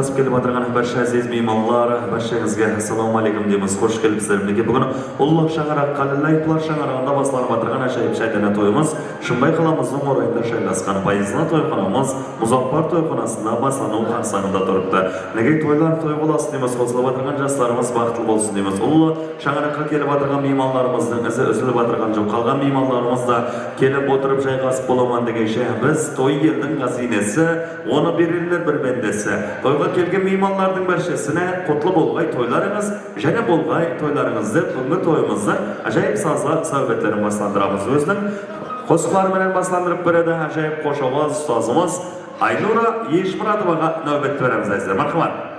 басып келіп отырған барша әзиз меймандар, баршаңызға ассаламу алейкум дейміз. Қош келіпсіздер. Мінекей бүгін Ұлылық шаңырақ Қалилайыплар шаңырағында басыланып отырған әжайып шайтана тойымыз Шымбай қаламыздың орайында шайласқан пайызына тойханамыз Мұзаппар тойханасында басылану қарсаңында тұрыпты. Мінекей тойлар той боласын дейміз. Қосылып отырған жастарымыз бақытты болсын дейміз. Ұлы шаңыраққа келіп отырған меймандарымыздың ізі үзіліп отырған жоқ. Қалған меймандарымыз да келіп отырып жайғасып боламан дегенше біз той елдің қазинесі, оны берерлер бір бендесі. Тойға келген мейманлардың баршасына құтлы болғай тойларыңыз, және болғай тойларыңызды бүгінгі тойымызды ажайып сазға сәубеттерін басландырамыз. Өзінің қосықларымен басландырып береді ажайып қошауаз ұстазымыз Айнура Ешмұратоваға нәубетті береміз әзір. Мархабат.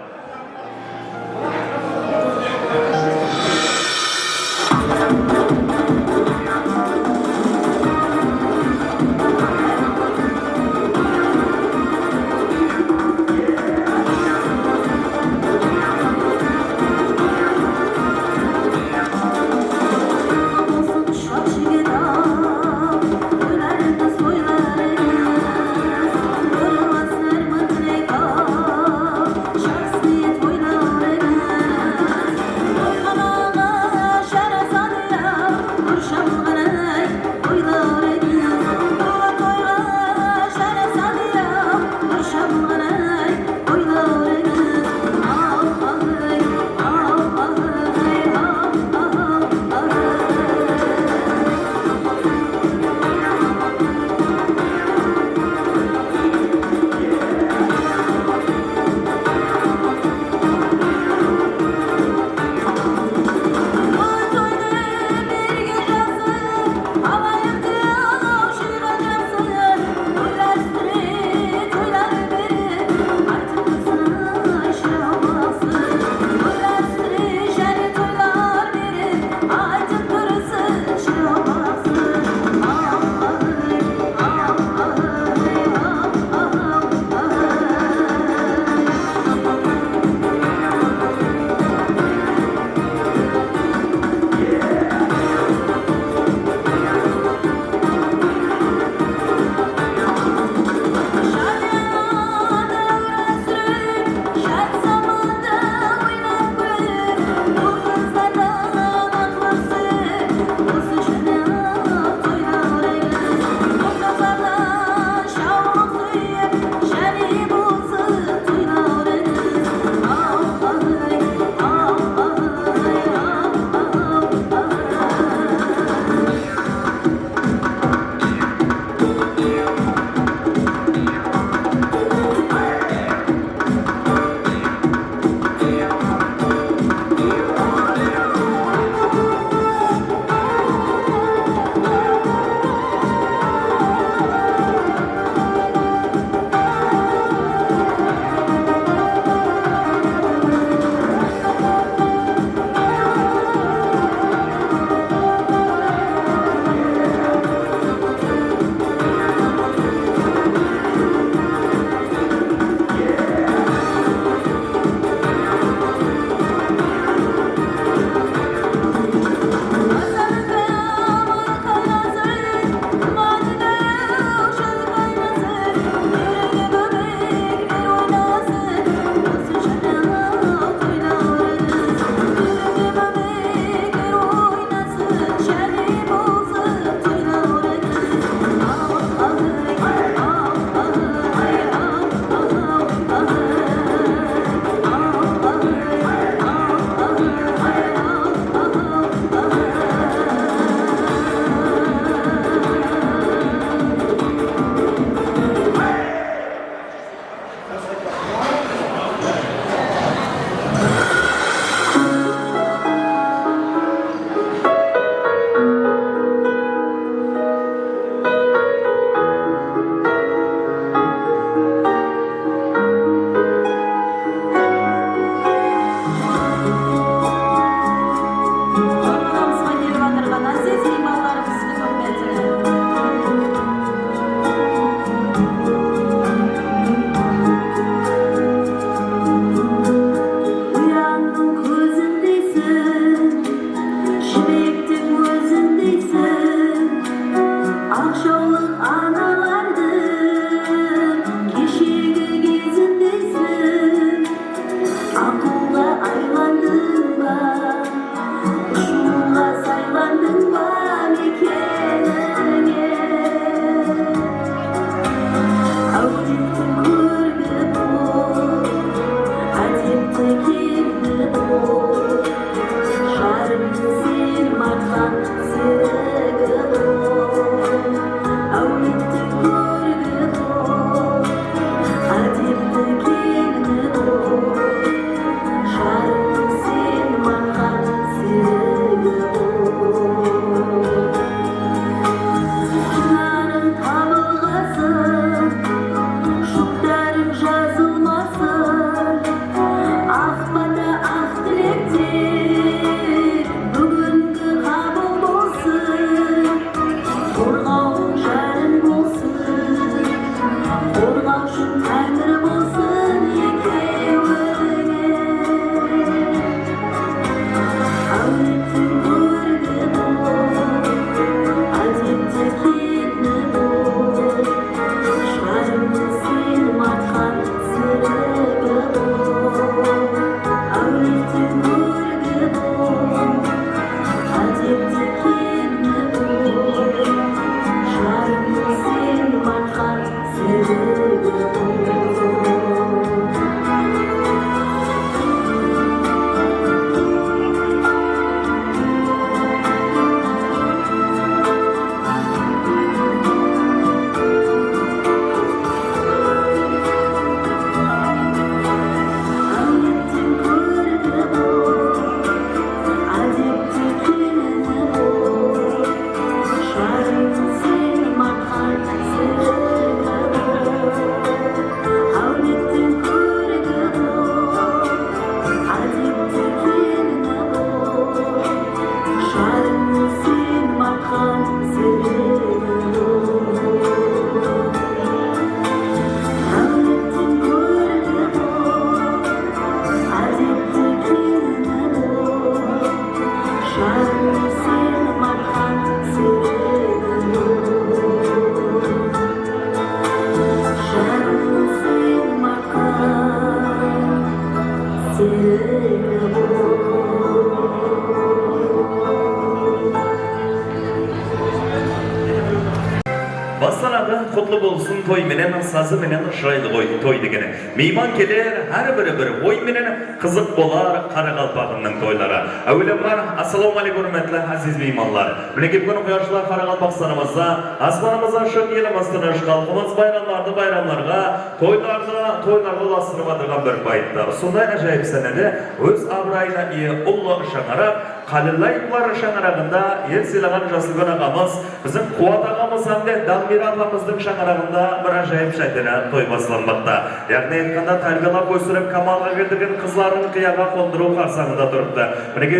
Baslanada kutlu bolsun toy menen sazı menen şıraylı toy degene. Meyman keler her bir oy menen kızık bolar Qaraqalpaqның toylara. Әуелемлар, assalomu alaykum hurmatli aziz meymanlar. Mineki bugün koyarşılar Qaraqalpaqstanımızda, asmanımızda şık elimizden halkımız bayramlarga, toylarga ulaştırıp atırgan bir baytda. Sonday ajayip senede öz abrayına iyi ullu şаңara Qalillayıplar şаңарағында ел сыйлаған жасылгөн ағамыз, біздің Қуат ағамыз hamda Dalmira апамыздың шаңарағында bir ажайып шайтына той басыланмақта. Яғни айтқанда тәрбиелеп өсіріп камалға келтірген қызларын қияға қондыру қарсаңында тұрыпты. Мінеки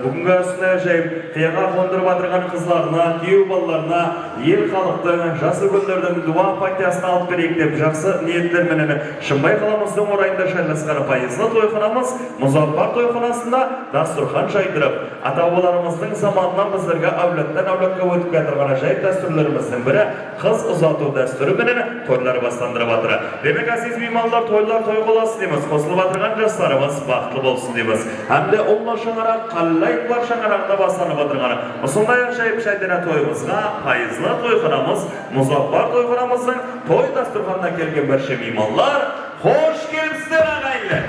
бүгінгі осындай ажайып қияға қондырып атырған қызларына, күйеу балаларына, ел халықтың, жасылгөндердің дуа партиясына алып берейік деп жақсы ниеттерменен Шымбай қаламыздың орайында шайласқан пайызлы тойханамыз Мұзаффар тойханасында дастурхан жайдырып ата-бабаларымыздың заманынан біздерге әулеттен әулетке өтіп келтірген ажайып дәстүрлеріміздің бірі қыз ұзату дәстүрі менен тойлар бастандырып жатыр. Демек азиз меймандар, тойлар той боласын дейміз. Қосылып жатырған жастарымыз бақытты болсын дейміз. Әмде ұлла шаңарақ, Qalillayıplar шаңарағында бастанып жатырған осындай ажайып шайтана тойымызға пайызлы тойханамыз Мұзаффар тойханамыздың той дастурханына келген бірші меймандар, қош келіпсіздер ағайынды.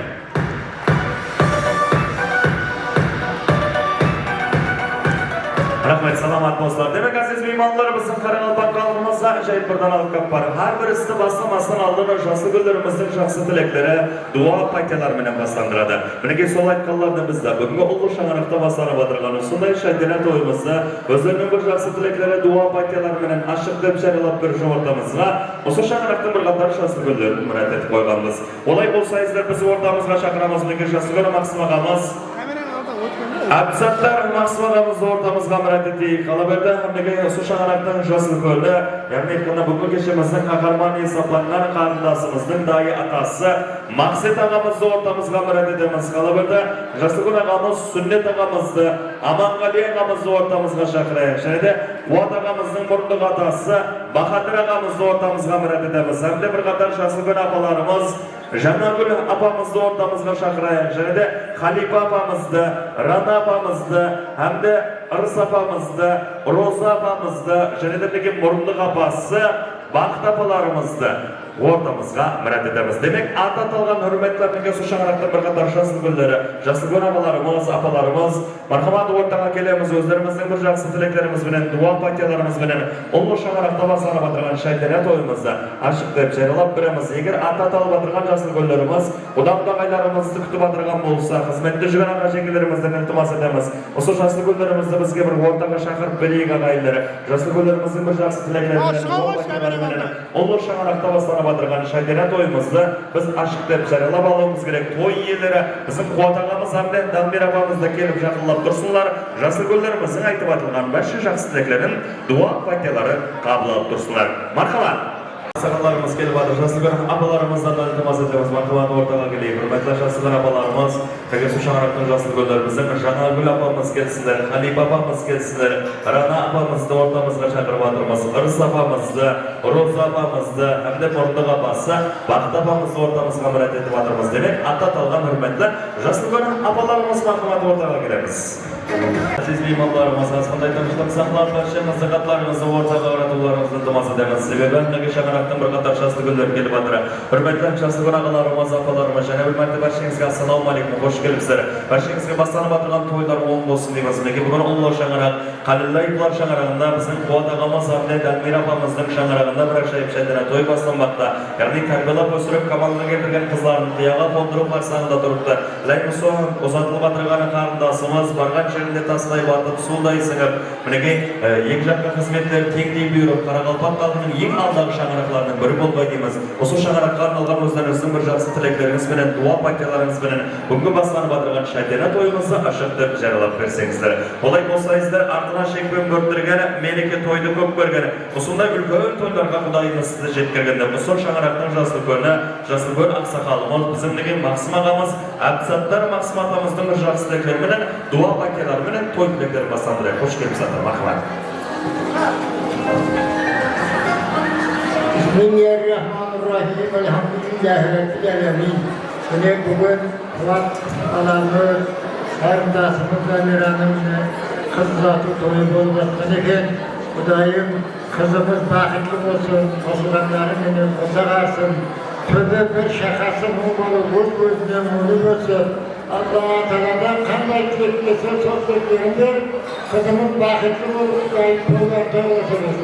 Rahmet, salamat dostlar. Demek aziz meymanlar, bizim Qaraqalpaq halkımızda ajayip birden alıp kapar. Her birisi bastan aldığında jaslı güllerimizдің жақсы тілектері, dua partiyalar menen baslandırады. Mineki sol aytqanlarda bizde бүгінгі ұлы шаңарақта басланып отырған сондай шайтана тойымызда өзлерінің бір жақсы тілектері, dua partiyalar menen ашық деп жариялап бір ортамызға осы шаңарақтың бір қатар жасlı güllerini мұрат етіп қойғанбыз. Олай болсаңыздар біз ортамызға шақырамыз. Mineki жасlı gülі Максим ағамыз Әбсаттар Максим ағамызды ортамызға мұрат етейік. Қалаберді әмдегі осы шаңарақтың жасыл көлі, яғни айтқанда бүгін кешеміздің қағарман есапланған қарындасымыздың дайы атасы Мақсет ағамызды ортамызға мұрат етеміз. Қалаберді жасыл ағамыз Сүннет ағамызды, Аманғали ағамызды ортамызға шақырайық. Және де Қуат ағамыздың мұрындық атасы Бахадыр ағамызды ортамызға мұрат етеміз. Әмде бір қатар жасыл апаларымыз Жанагүл апамызды ортамызға шақырайық. Және де Халипа апамызды, Рана апамызды, әмді Ырыс апамызды, Роза апамызды, және де мұрындық апасы Бақыт апаларымызды ортамызға мұрат етеміз. Демек, аты аталған hürmetlerine осы шаңырақтың бір қатар жасыл гүлдері, жасыл гүл апаларымыз, апаларымыз, мархамат ортаға келеміз, өздеріміздің бір жақсы тілектерімізбенен, дуа партияларымызбенен, ұлы шаңырақта басанып атырған шайтана тойымызды ашық деп жариялап береміз. Егер аты аталып атырған жасыл гүлдеріміз, құдағайларымызды күтіп атырған болса, қызметте жүрген аға жеңгелерімізді iltimas етеміз. Осы жасыл гүлдерімізді бізге бір ортаға шақырып берейік ағайындары. Жасыл гүлдеріміздің бір жақсы тілектерімен, ұлы шаңырақта басанып батырған шайтана тойымызды біз ашық деп жариялап алуымыз керек. Той иелері біздің Қуат ағамыз hamda Dalmira апамыз да келіп жақындап тұрсынлар. Жасыл гүлдеріміздің айтып айтылған барша жақсы тілектерін, дуа партиялары қабыл алып тұрсынлар. Мархабат. Сағаларымыз келіп жатыр. Жасыл гүл апаларымыздан iltimas етеміз. Мархабат ортаға келейік. Құрметті жасыл гүл апаларымыз, Кәгесу шаңырақтың жасыл гүлдеріміздің Жанагүл апамыз келсіндер, Халипа апамыз келсіндер, Рана апамызды ортамызға шақырып жатырмыз. Ырыс апамызды, Роза апамызды, әмде мұрындық апасы Бақыт апамызды ортамызға мұрат етіп жатырмыз. Демек, аты аталған hürmetli жасыл гүл апаларымыз мархабат ортаға келеміз. Aziz meymanlarımız, asfaltay tanıştığım sağlar başlayınız, zakatlарыңызды ортаға қаратуларыңызды iltimas edеміз. Себебі әмдегі шаңырақтың бір қатар жасыл гүлдер келіп жатыр. Hürmetli жасыл гүл ағаларымыз, апаларымыз, және бір мәртебе баршаңызға ассалауму алейкум, қош келіпсіздер. Баршаңызға бастанып жатырған тойлар оң болсын дейміз. Мінекей бүгін ұлы шаңырақ, Qalillayıplar шаңырағында біздің Қуат ағамыз hamda Dalmira апамыздың шаңырағында бір ажайып шайтана той басталмақта. Яғни тәрбиелеп өсіріп камалына келтірген қызларын қияға қондыру қарсаңында тұрыпты. Ләйміз соң ұзатылып жатырған қарындасымыз барған жерінде тастай батып, судай сіңіп, мінекей екі жаққа қызметтер теңдей бұйырып, Қарақалпақ халқының ең алдағы шаңырақтарының бірі болмай дейміз. Осы шаңыраққа арналған өздеріңіздің бір жақсы тілектеріңізбенен, дуа партияларыңызбенен бүгінгі бастанып жатырған шайтана тойымызды ашық деп жариялап берсеңіздер. Олай болсаңыздар, артына шекпен бөрттірген, мереке тойды көп көрген, осындай үлкен тойларға Құдайымыз сізді жеткергенде, осы шаңырақтың жасыл гүл ақсақалымыз, біздің Максим ағамыз, Әбсаттар Максим атамыздың бір жақсы тілектеріменен, дуа партияларымен той тілектерін бастандырайық. Қош келіп жатыр, мархабат. Bismillahirrahmanirrahim. Elhamdülillahi Rabbil alemin. Yine bugün Kuvat alanımız, kardeşimiz Emirhan'ın kız zatı toyu bolgatkan eken, Kudayım kızımız bakitli olsun, osuranların yine kozağarsın, sözü bir şakası muğmalı, gözüne muğlu olsun. Allah-u Teala'dan kanday tilekmesi çok bekleyendir, kızımız bakitli olup gayet bolgatkan olsunuz.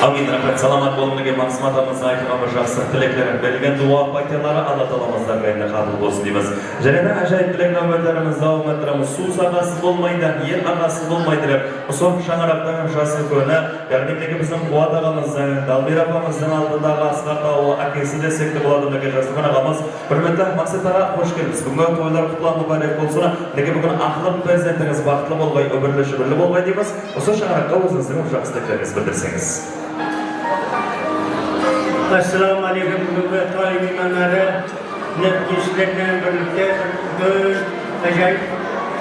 Amin. Rahmet. Salamat bolunligi maqsadimiz aytgan bir жақсы tilekler, berilgan duo paketleri Allah Taola'mızdan gayet qabul bo'lsin deymiz. Yana ajoyib tilak navbatlarimiz davom ettiramiz. Suv sag'asiz bo'lmaydi, yer ag'asiz bo'lmaydi deb. Uzoq shang'aroqdan shosi ko'na, ya'ni bizning Quvvat og'amizdan, Dalbir opamizdan oldinda Asqar va akasi desek de bo'ladi deb jasur og'amiz. Hurmatli maqsad tara xush kelibsiz. Bugun to'ylar qutlab muborak bo'lsin. Lekin bugun ahli prezidentingiz baxtli bo'lg'ay, o'birli shibrli bo'lg'ay deymiz. Uzoq shang'aroqqa o'zingizning жақсы tilaklaringizni bildirsangiz. Assalamu alaikum бүгінгі той меймандары, gençlerle birlikte bugün acayip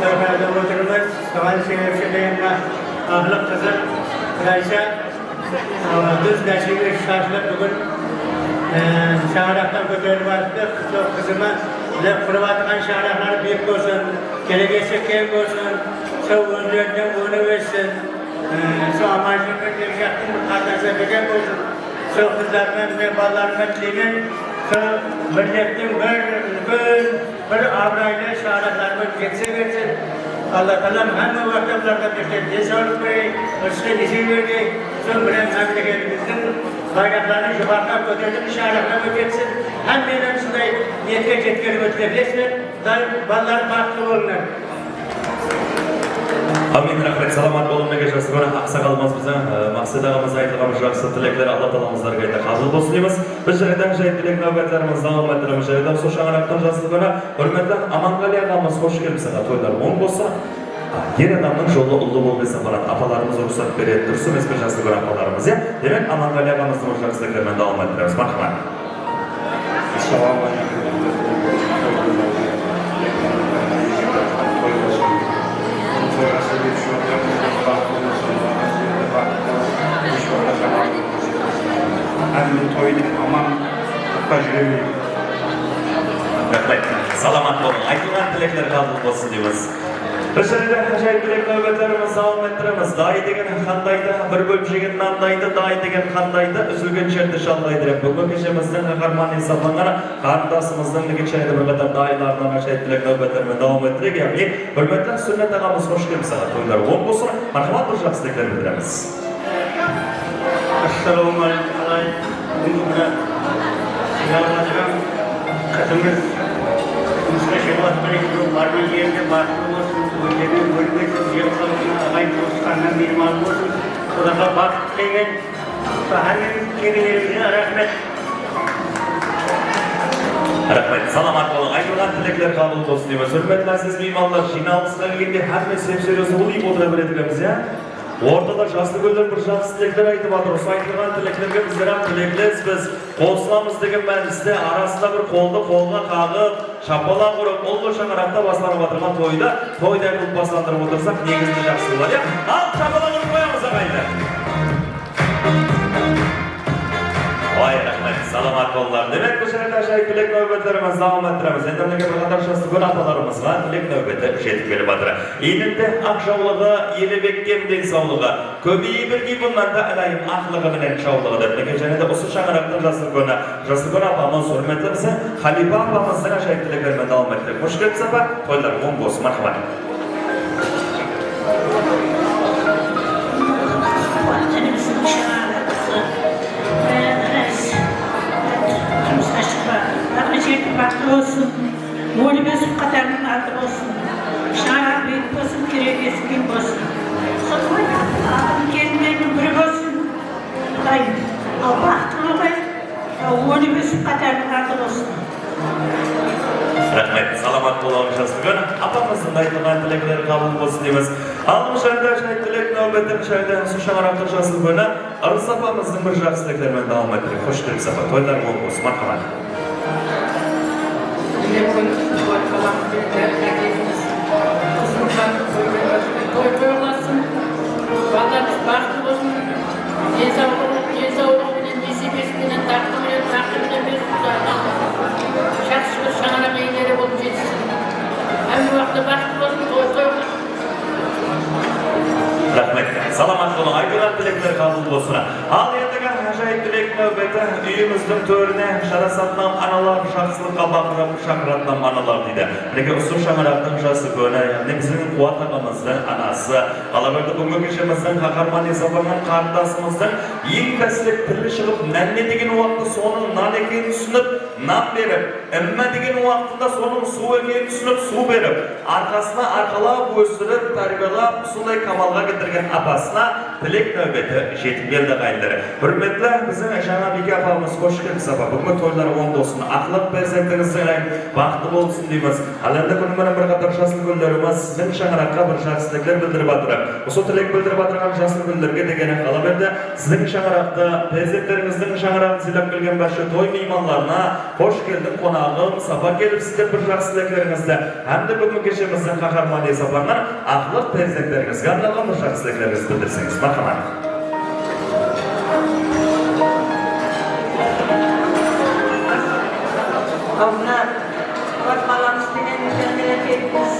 taraflarda oturmaz. Soğan sebepçilerine ahlık kızım Raysa düz neşeli şartlar bugün şahraktan köpeğini vardı. Kızıma fırvatıkan şahrakları büyük olsun, gelecekse keyif olsun, çoğu önlerden bunu versin. Çoğu amacını gelecektim, kardeşe bekar olsun. Çok kızlarından ve ballarından dileğin, milletin bir avrayla şahratlarımız geçse geçsin. Allah Teala'm hem vakıflarda bir sağlık verir, üstüne izin verir. Son bilen memleketimizin bayraklarını yuvarlak ödedip şahratlarımız geçsin. Hem benim size niyetke cetkeri ötülebilirsin, daim ballar farklı olunur. Amin. Rahmet. Salamat bolunligi jasur aqsaqalimiz bizning maqsad og'amiz aytgan жақсы tilaklar Allah Taola'mizlarga ayta qabul bo'lsin deymiz. Biz joydan tilak navbatlarimizni davom ettiramiz. Joydan shu shang'aroqdan jasur hurmatli Amangali og'amiz xush kelibsiz. To'ylar mo'l bo'lsa, yer adamning yo'li ulug' bo'lmasa falan apalarimiz ruxsat berib tursin, biz jasur apalarimiz ya. Demak, Amangali og'amizning жақсы tilaklarini davom ettiramiz. Marhamat. Assalomu alaykum. Toyning aman tujrübi. Rahmat. Salamat bo'lin. Aytilgan tilaklar qabul bo'lsin deymiz. Biz yana ajoyib tilak navbatlarimizni davom ettiramiz. Dai degan qandayda, bir bo'lchigan nandayda, dai degan qandayda, uzilgan cherda shallaydi deb. Bugun kechimizdan qahramon hisoblangan qarindoshimizdan kechayda bir qator dailardan ajoyib tilak navbatlarini davom ettirib, ya'ni hurmatli sunnat og'amiz xush kelibsiz. To'ylar mo'l bo'lsin. Marhamat, bir жақсы tilaklar bildiramiz. Assalomu alaykum. Bugün yalvaracağım kızımız müsteşebat bırakıyor, varma yerde baklı olsun, bölgenin bölgesi, yıllarına ağay dostlarına mirman olsun, odağa baktıklayın, sahanın kelimelerine rahmet. Rahmet. Salamat bo'lin. Aytilgan tilaklar qabul bo'lsin deymiz. Hurmatli aziz mehmonlar, jinoatga kelganda hamma sevseriyoz bo'lib o'tira beradiganmiz ya. Ortada jaslı gözler bir жақсы tilekler aytib atыр. Осы айтылған тілектерге біздер ham тілектес. Biz қосыламыз деген мәністе арасында бір қолды қолға қағып, шапалақ ұрып, ұлы шаңырақта басланып отырған тойда, тойдай қылып басландырып отырсақ, негізінде жақсы болады. Ал шапалақ ұрып қоямыз ағайындар. Vay rahmet, salamat bollar. Demek bu sene ajoyib tilak navbatlarimizni davom ettiramiz. Endi bir qator shosti kun atalarimiz va tilak navbati yetib kelib atыр. Eninde aqshovlig'i, eli bekkem densoqlig'i, ko'biyi birgi bundan da alayim aqlig'i bilan shovlig'i deb. Lekin janada usul shang'aroqdan jasur kun opamiz hurmatli bo'lsa, Xalifa opamizning ajoyib tilaklar bilan davom ettirib. Xush kelibsiz va to'ylar mo'l bo'lsin. Marhamat. Baklı olsun, Molibes'in katarının adı olsun, Şahar büyük olsun, Kirekesi kim olsun. Adım kendimden bir olsun, dayım. Allah'tan olayım, Molibes'in katarının adı olsun. Rahmet, salamat bo'lin jasur. Apamizning aytilgan tilaklari qabul bo'lsin deymiz. Almışlarda ajoyib tilak navbatini shaydan shu shang'aroqda jasur bilan Arus apamizning bir жақсы tilaklari bilan davom ettirib, xush kelibsiz. To'ylar mo'l bo'lsin. Marhamat. Telefon var falan dediğimiz kısımlar toy koyulasın, vatandaş baktı olsun, ceza olur bilen, nesibesi bilen, takdim bilen bir Banda baqtlı olsun, toy. Rahmet. Salamat olun. Aytılgan tilekler kabul bolsun. Al endigi ajoyib tilek navbati uyimizning to'rine sharasatlam analar shaxslikqa baqirib chaqiradigan analar deydi. Lekin usul shamaraqning jasi ko'na, ya'ni bizning quvvat aqamizning anasi, qalabarda bugungi kishimizning qahramon hisoblangan qarindoshimizning eng dastlab tili chiqib, nanne degan vaqtda so'ning non ekanini tushunib, non berib, imma degan vaqtida so'ning suv ekanini tushunib, suv berib, arkasına arqalab o'stirib, tarbiyalab, usulay kamalga getirgan apasına tilek navbati yetib keldi qayllari. Hurmatli bizning Ashana Beka apamiz qo'sh kelsa, bugun to'ylar o'ng bo'lsin, axloq farzandingizga baxtli bo'lsin deymiz. Alanda kunimizda bir qator shaxsiy kunlarimiz sizning shaharga bir shaxsliklar bildirib o'tirib, o'sha tilek bildirib o'tirgan shaxsiy kunlarga degan xabarda sizning shaharda farzandlaringizning shaharga zilab kelgan barcha to'y mehmonlarına hoş geldin qonog'im, safa kelibsiz deb bir shaxsliklaringizda hamda bugun kechimizning qahramoni hisoblangan axloq farzandlaringizga arналган bir shaxsliklaringizni bildirsangiz marhamat. Onlar bakalımız bilen mücadelemiz,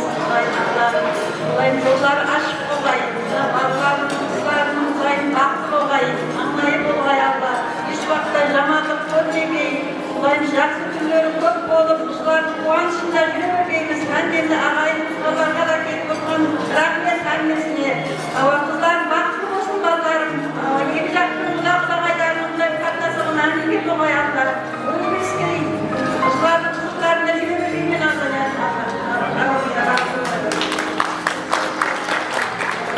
olayın yolları aşk olayın, Allah'ın kızlarının olayın baklı olayın, anlayıp olayın Allah. Hiç vakti zamanlık görmemeyin, olayın жақсы günleri көп болып, kızların kuançında yürümeyiniz. Ben de ağayın kızlarına da gelip oturun, rahmet annesine. Kızlar baklı olsun ballarım, yeni жақсының uzakta aylarında bir katlasının annemi koyarlar. Bunu biz gelin. Kızlarına yürümeyin ben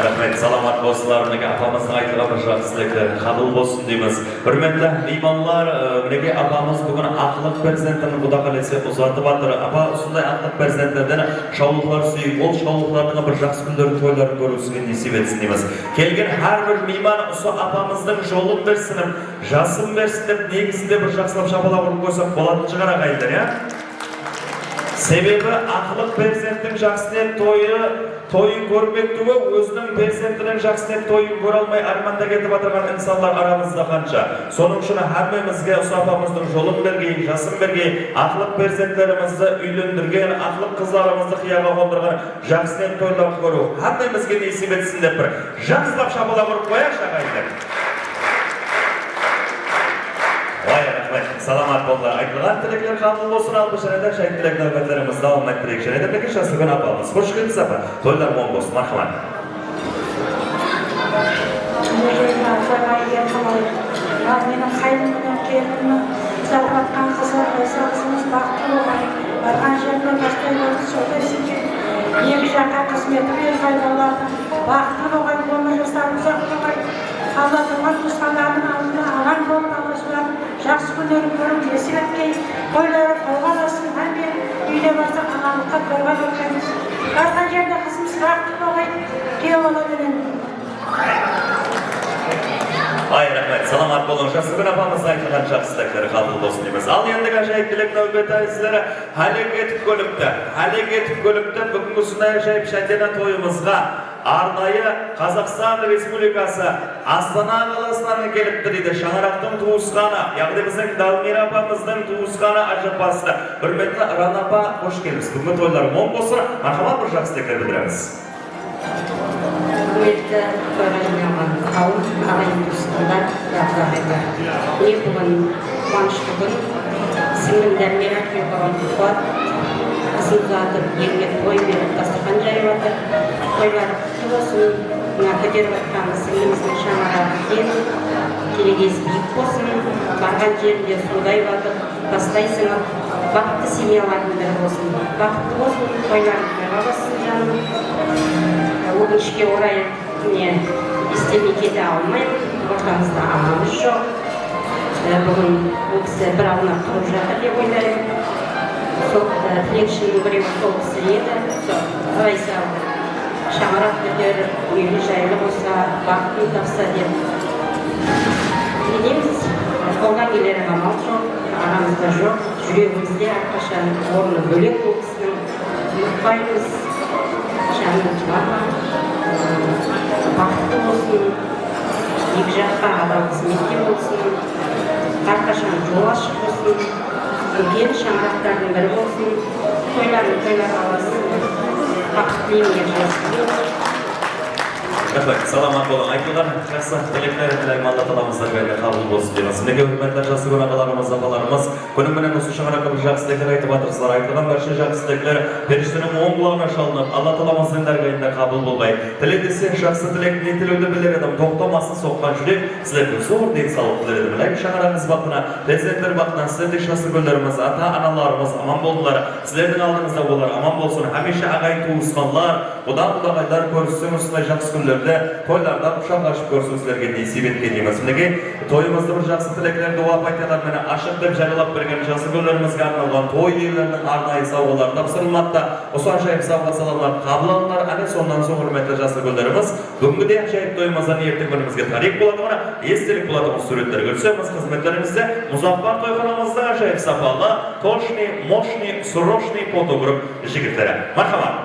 Rahmet, salamat bolsunlar. Apamızın aytılgan bir shaxsliklar qabul bo'lsin deymiz. Hurmatli mehmonlar, nega apamiz bugun aqliq farzandini Xudo qalasa uzatib o'tir. Apa shunday aqliq farzandlardan shovliqlar suyib, ol shovliqlarning bir yaxshi kunlar to'ylar ko'rishga nasib etsin deymiz. Kelgan har bir mehmon o'sha apamizning yo'lini bersin, jasim bersin deb negizida bir yaxshilab shapalab urib qo'ysak bo'ladi chiqar aqaylar, ya. Sebebi aqliq farzandning yaxshi to'yi ko'rmekdi va o'zining farzandining yaxshi to'yi ko'rolmay armonda ketib o'tirgan insonlar aramizda qancha. So'ning shuni hammamizga usopamizning yo'lini bergan, jasim bergan, aqliq farzandlarimizni uylantirgan, aqliq qizlarimizni xiyaga qo'ndirgan yaxshi to'ylar ko'ruv hammamizga nasib etsin deb bir yaxshilab shabalab urib qo'yash aqaylar. Vay rahmet, salamat bollar. Aytılgan tilekler qabul bo'lsin, albatta shay tilek navbatlarimiz davom ettirek. Shunday deb shaxsiy kun apamiz. Xush kelibsiz apa. To'ylar mo'l bo'lsin. Marhamat. Mening qaynimdan kelinimni zapravatan qilsangiz baxtli bo'ling. Bargan yerda boshqalarni so'raysiz. Yegi shaqqa qismeti berganlardan baxtli bo'lgan bo'lmasalaringiz uzoq Allah Tuhan Tuhan'ın alnına alan bo'lib Allah'lar yaxshi kunlarni ko'rib yasirabki qo'ylar qolgan olsin ham uyda borsa analıqqa ko'rgan o'tamiz. Barcha yerda qizimiz baxtli bo'lib kuyovlardan Ay rahmet, salamat bo'lin. Shaxsiy kun apamiz aytgan shaxsliklari qabul bo'lsin deymiz. Al endi ajoyib tilak navbati sizlarga halik etib ko'libdi. Bugungi shunday ajoyib shandana to'yimizga Arnayı Kazakistan Respublikası Astana qalasından kelibdi deydi. Şanaraqning tuğusqani, ya'ni bizning Dalmira apamizning tuğusqani ajabasida. Hurmatli Rana apa, hoş kelibsiz. Bugun to'ylar mo'l bo'lsin. Marhamat bir shaxsliklar bildiramiz. Hürmetli öğrenmeyen kavim, ağayın dostlar, yapraklar. Ne bugün kuançlı gün, singilden merak yapılan kuat, kızın zatı yenge toy verip dasturxan jayıvatır. Toylar olsun, nakıder vatkan singimizin şamara ken, kelegesi büyük olsun, bargan yerinde suday vatır, tastaysın, baktı semyaların bir olsun, baktı olsun, toyların bir olsun canım. Өкінішке орай істемей кете алмаймын, ортамызда амамыз жоқ. Бүгін ол кісі бір аунап тұрып жатыр деп ойлаймын. Сол тілекшінің біреуі сол кісі еді. Райса шаңырақ көтеріп, үйлі жайлы болса, бақытын тапса деп. Білеміз, қолдан келер амал жоқ, арамызда жоқ. Жүрегімізде әрқашан орны бөлек ол кісінің. Ұмытпаймыз. Şanlı çıkarma, baktığı olsun, iki жаққа адам қызметте болсын, әрқашан жол ашық болсын, үлкен шаңырақтардың бірі болсын, тойлар аласын, бақытлы yaşasın. Рахмет, саламат болың. Айтылған жақсы тілектер тілеймін, Алла таламыздан бәріне қабыл болсын дейміз. Неге үкіметтер жақсы көрген ағаларымыз, апаларымыз, күнің менен осы шаңыраққа бір жақсы тілектер айтып жатырсыздар. Айтылған барша жақсы тілектер періштенің оң құлағына шалынып, Алла таламыздың дәргайында қабыл болмай. Тілектесе жақсы тілек не тілеуді білер едім, тоқтамасын соққан жүрек, сіздерге зор денсаулық тіледім. Білайық шаңырағыңыз бақытына, перзенттер бақытына, сіздердің жақсы гүлдеріміз, ата-аналарымыз аман болдылар. Сіздердің алдыңызда болар, аман болсын. Хамеша ағайын туысқанлар, одан құдағайлар көрсін осындай жақсы күндерді тойларда құшақтасып көрсін сіздерге несіп еткен дейміз. Мінеке тойымызды бір жақсы тілектер дуа пайталар мені ашық деп жариялап берген жақсы күндерімізге арналған той иелерінің арнайы сауғалары тапсырылмады. Осы ажайып сауға салалар қабыл алынар. Әне сондан соң құрметті жақсы күндеріміз бүгінгіде ажайып тойымыздан ертең күнімізге тарих болады, естелік болады. Суреттер көрсеміз қызметтерімізде Мұзаффар тойханамызда ажайып сапалы тошный, мощный, срочный фотограф жігіттері. Мархабат.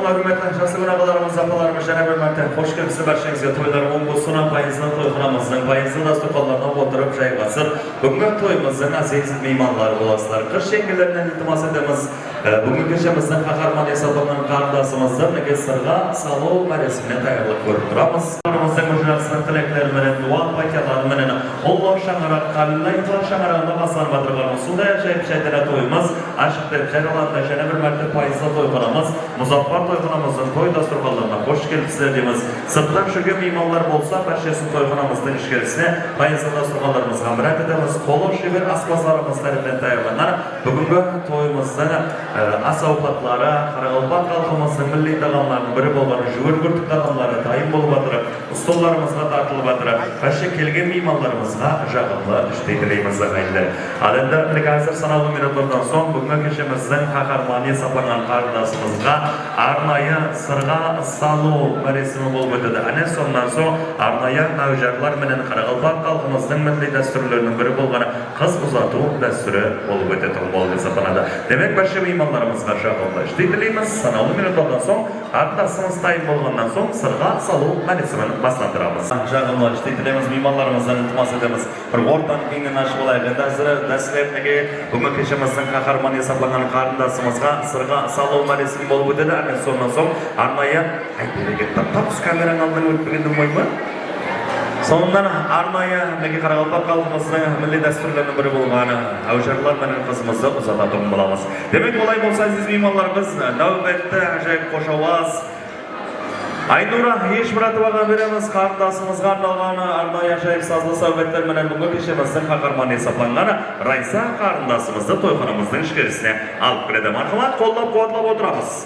Hürmetli жақсы ағаларымыз, апаларымыз, және бір мәрте қош келіпсіз баршаңызға. Тойлар оң болсын, пайызын тойханамыздың пайызын дастархандарына отырып жайғасып, бүгінгі тойымыздың әзиз меймандары боласыздар. Қыз жеңгелерінен iltimas етеміз. Бүгінгі кешеміздің қаһарман есапталған қарындасымызды неге сырға салу мәресіміне даярлық көріп тұрамыз. Қарымыздың жақсылық тілектерімен, дуа патияларымен Алла шаңырақ қалайтлар шаңырағында басылып отырған осындай ажайып шәйтара тойымыз ашық деп жарияланды. Және бір мәрте пайызды тойханамыз Мұзаффар тойханамыздың той дастархандарына қош келіпсіздер дейміз. Сырттан жүрген меймандар болса, баршасын тойханамыздың ішкерісіне пайызды дастархандарымызға мұрат етеміз. Қолы шебер аспаздарымыз тарихпен даярланар. Бүгінгі тойымыздың ас ауқатлары Қарақалпақ халқымыздың милли тағамдарының бірі болған жүгір-күртік тағамдары дайын болып жатыр. Столдарымызға тартылып жатыр. Барша келген меймандарымызға жағымды іштей тілейміз ағайындар. Ал енді қазір санаулы минуттардан соң бүгінгі кешеміздің қаһарманы сапарған қарындасымызға арнайы сырға салу мәресімі болып өтеді. Әне сондан соң арнайы әужарлар менен Қарақалпақ халқымыздың милли дәстүрлерінің бірі болған қыз ұзату дәстүрі болып өтеді. Демек барша меймандарымызға жағымды іштей тілейміз. Санаулы минуттардан соң қарындасымыз дайын болғаннан соң сырға салу мәресімін бастандырамыз. Жағымды іштей тілейміз, меймандарымыздан iltimas етеміз. Бір ортан кеңінен ашып алайық. Дәстүрлеріне бүгінгі кешеміздің қаһарманы есапталған қарындасымызға сырға салу мәресімі болып өтеді. Сондан соң арнайы тапс камераң алдын өтпегендің ойма. Сондан арнайы Қарақалпақ халқымыздың милли дәстүрлерінің бірі болған әужарлар менен қызымызды ұзататын боламыз. Демек олай болса, сіз меймандарымыз нәубетті ажайып қошауаз Айнура Ешмұратоваға береміз. Қарындасымызға арналған арнайы ажайып сазлы сәубеттер менен бүгінгі кешеміздің қаһарманы есапталған Райса қарындасымызды тойханамыздың ішкерісіне алып кіреді. Мархамат, қолдап қуатлап отырамыз.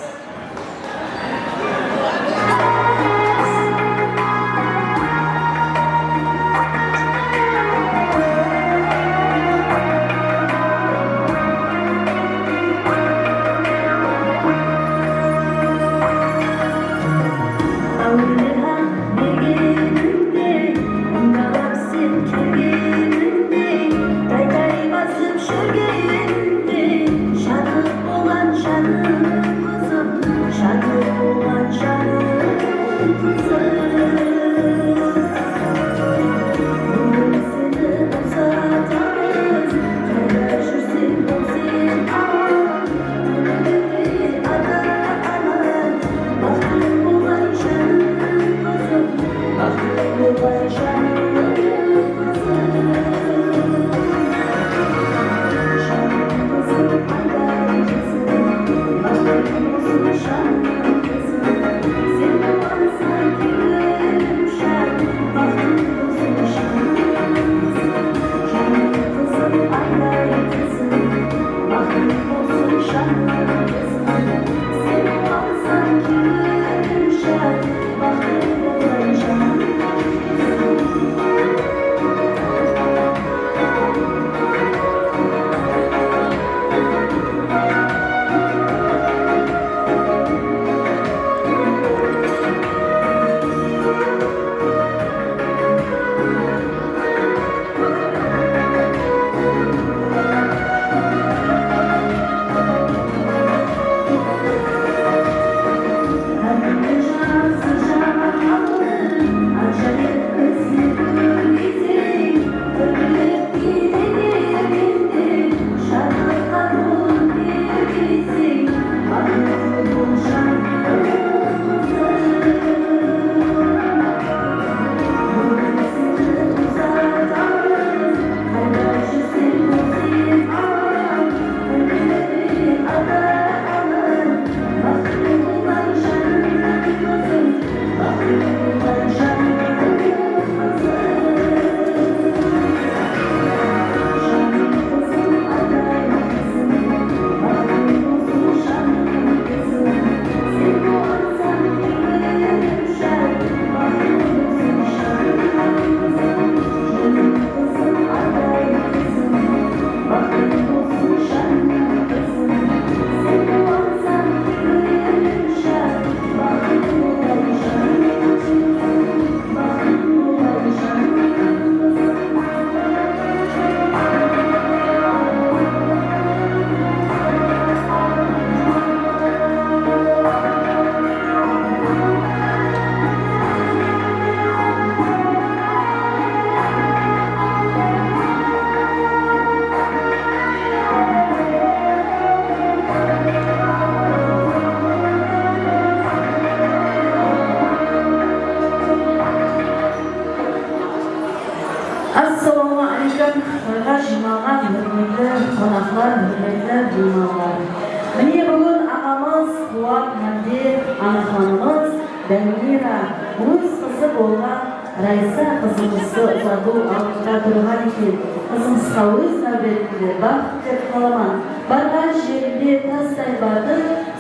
Raisa kızımızı uzadı altında durgan ekan. Kızımızga öz navbatida baxt deb qolaman. Bargan жерде тастай барды,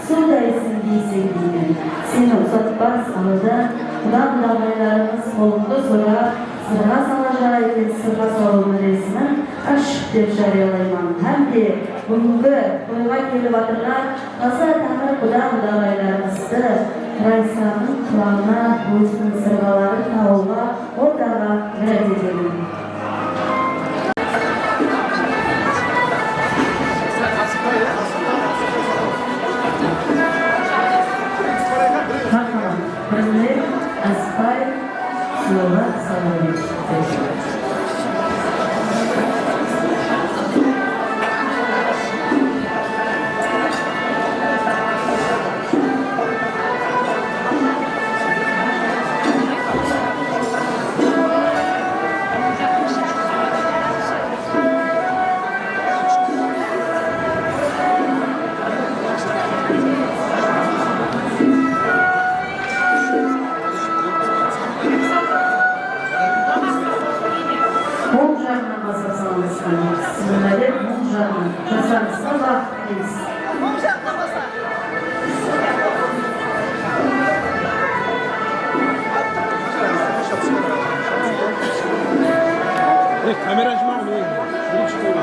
судайсың дейсің деймін. Сені ұзатпас алда, құда-құдағайларымыз қолыңды сұрап, сырға салажа екен сырға салуын ресімін ашық деп жариялаймын. Һәм де бүгінгі тойға келіп отырған таза таңыр құда-құдағайларымызды Райсаның құлағына өзінің сырғаларын тауға ортаға уәде етемін. Aspire, Slovak, Salomon. Kameracı var mı? Biri çıkıyor.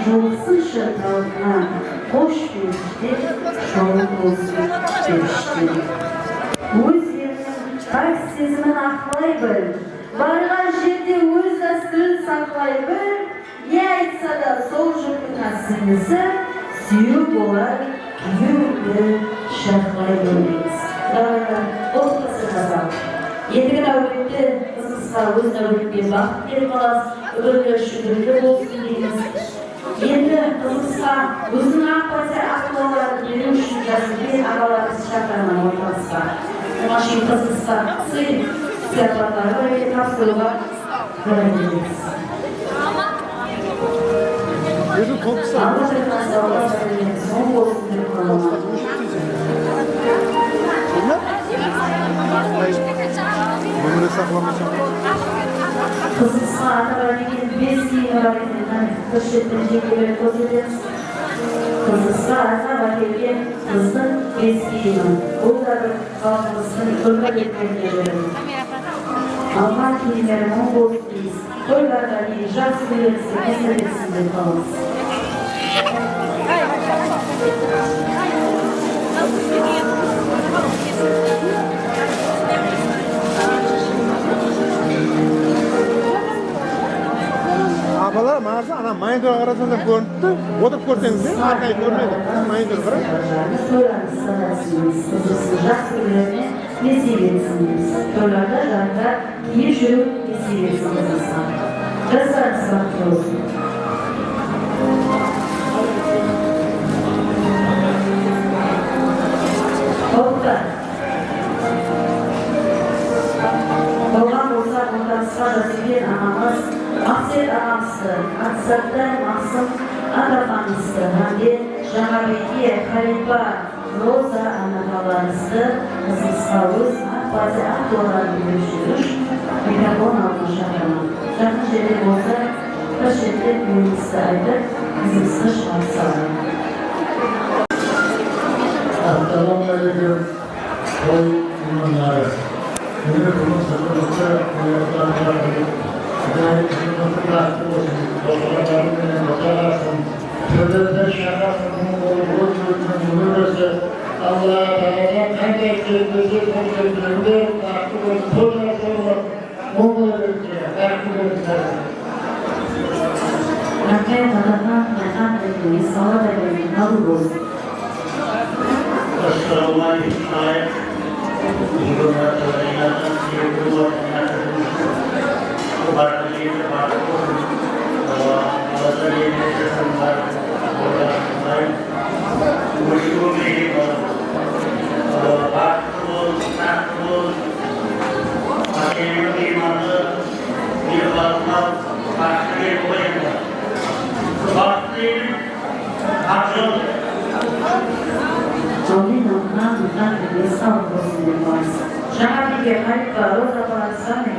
Жолсыншы талына қош беріште жолы болсын беріште. Өздерінің пәк сезімін ақлай біл, барған жерде өз дәстүрін сақлай біл, не айтса да сол жұрттың әсімесі сүйеу болар, күйеуді шақлай білмейміз. Дағайлар, оқытасы қазақ. Ендігін әулетті қызымызға өз әулетпен бақыт беріп қалас, өмірлі шүкірлі болсын дейміз. Енді қызымызға өзінің ақпазар ақылаларын беру үшін жасылбен ағаларымыз шақырған ортасқа. Оған шейін қызымызға сый сыйлықтарды тапсыруға уәделейміз. Алла жырнасы Алла жырнасы соң болсын деп қаламын. Bunu saklamışım. Қызымызға атаға деген 5 киімі бар екен, көрсеттен жекелер көрсетеміз. Қызымызға атаға келген қыздың 5 киімі. Бұл да бір халқымыздың көргі кеткендері. Алма киімдері мың болсын дейіз. Тойларға дейін жақсы білерсі, кесілерсін деп қаламыз. Abalar mağarsa ana mayıntıra karasında görüntü, oturup görseniz değil mi? Arkayı görmedi. Mayıntıra kara. Toylarda janlar iyi жүріп есейесіңіз. Жасарыңыз бақытты болсын. Тоқтар. Болған болса отанысқа жазылген ағамыз Ақсет ағамызды, Ақсаттан Мақсым ағамызды, Ханде Жаңабеке, Халипа, Роза анағаларыңызды қызымызға өз ақпазы ақтуаларын беруші микрофон алдына шақырамын. Жақын жерде болса, бір жерде меңізді айтып, қызымызға шығарып саламын. Assalamualaikum. Toy imamları. Yine bunun sakınlıkta koyarlarını gayet kırmızı bıraktı olsun. Dostlarlarım benim bakarsın. Sözlerinde şakasının olduğu gözünün bunu görse Allah'a Teala kendi Gerçekleştirdiğinde aklımın sonrasında Mongol'daki aklımızda. Rakyat adına mekan etmeyi sağlar edelim. Kabul olsun. Assalamu alaikum. Amin Allah'ın mekan etmeyi sağlar olsun. Şahane bir harika. Roza parasane.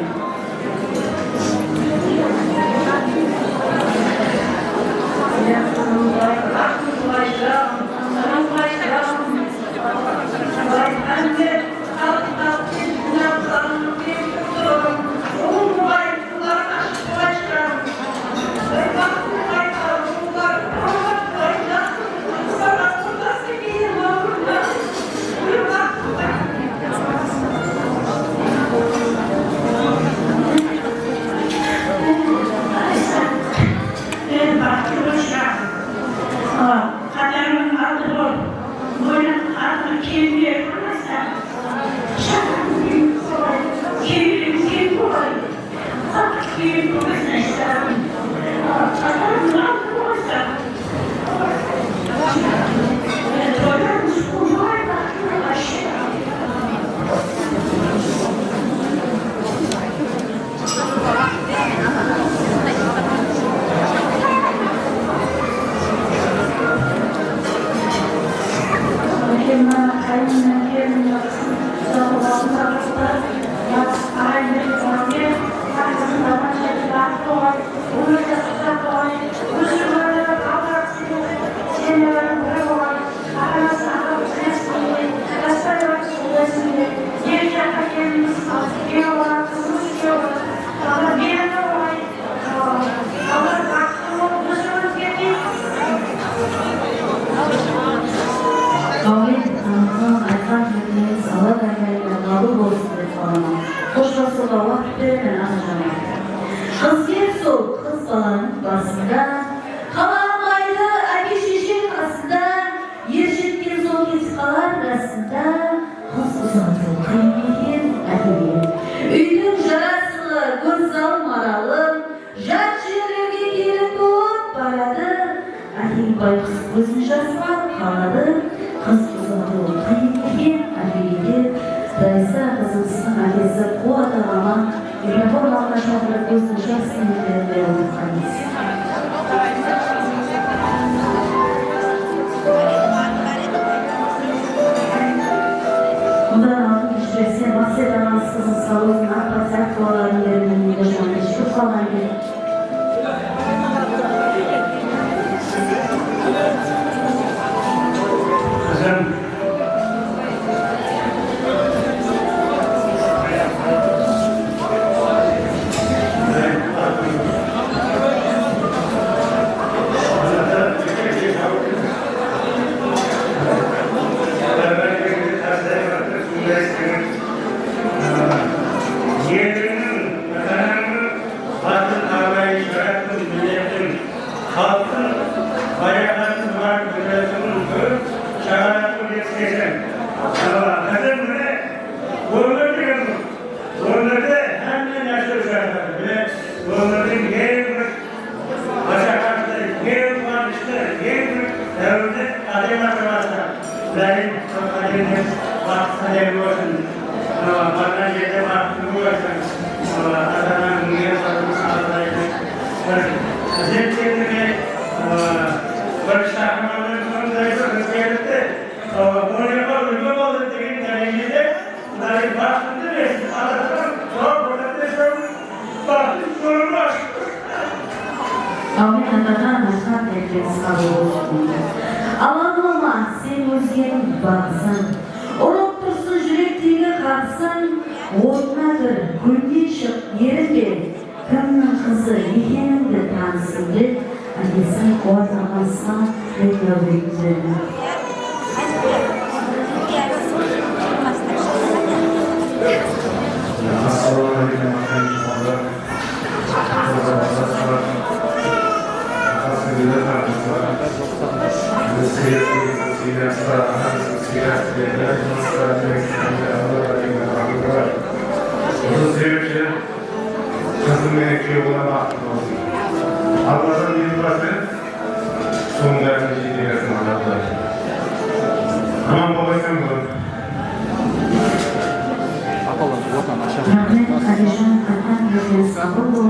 Rahmet Alişan Erkan Yılmaz Sabırlı,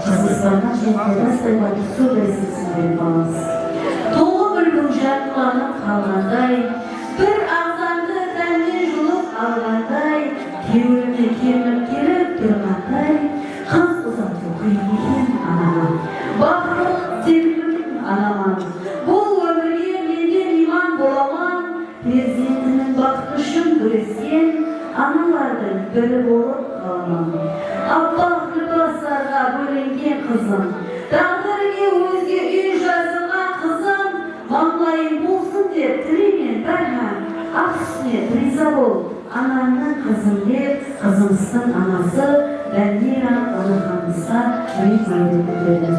Kızılsardan Şehirde Sayıları Su Vesisi'nin bağız. Toğu bölüm şartlarının kalmanday, bir ağzandı tendin julup alganday, kevrimli girip durmanday, kız uzatı kıymetin anama. Baklı sevgilim anama, bu ömürge menden iman bolaman, prezidentinin bakışın güresken, analardan böyle olup kalamam. Abbaq libaslarga bölengen kızım, taqdirga özge uy жазылған kızım, manglayın bolsun dep tileymen barham. Aksine riza bol, anamның kızım dep, kızımыздың anası Данира Алиханымызға үй мәлімдеді.